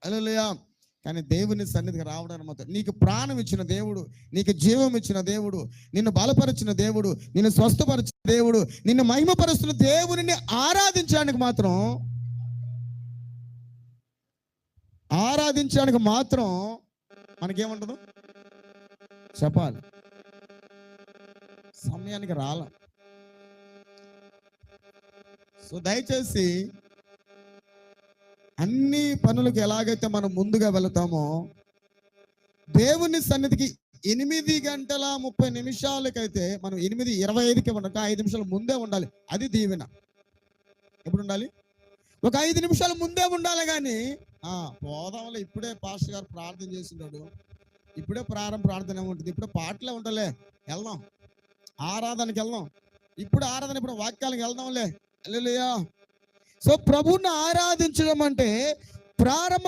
హల్లెలూయా. కానీ దేవుని సన్నిధికి రావడానికి మాత్రం నీకు ప్రాణం ఇచ్చిన దేవుడు, నీకు జీవం ఇచ్చిన దేవుడు, నిన్ను బలపరిచిన దేవుడు, నిన్ను స్వస్థపరిచిన దేవుడు, నిన్ను మహిమపరుస్తున్న దేవుని ఆరాధించడానికి మాత్రం మనకేముండదు చెప్పాలి, సమయానికి రాల. సో దయచేసి అన్ని పనులకు ఎలాగైతే మనం ముందుగా వెళతామో దేవుని సన్నిధికి 8:30 మనం 8:25కి ఉండక 5 నిమిషాలు ముందే ఉండాలి. అది దీవెన. ఎప్పుడు ఉండాలి? ఒక 5 నిమిషాలు ముందే ఉండాలి. కానీ పోదాంలో ఇప్పుడే పాస్టర్ గారు ప్రార్థన చేస్తున్నాడు, ఇప్పుడే ప్రార్థన ఉంటుంది, ఇప్పుడే పాటలే ఉంటలే, వెళ్దాం ఆరాధనకి వెళ్దాం, ఇప్పుడు వాక్యాలకు వెళ్దాంలే. హల్లెలూయా. సో ప్రభువుని ఆరాధించడం అంటే ప్రారంభ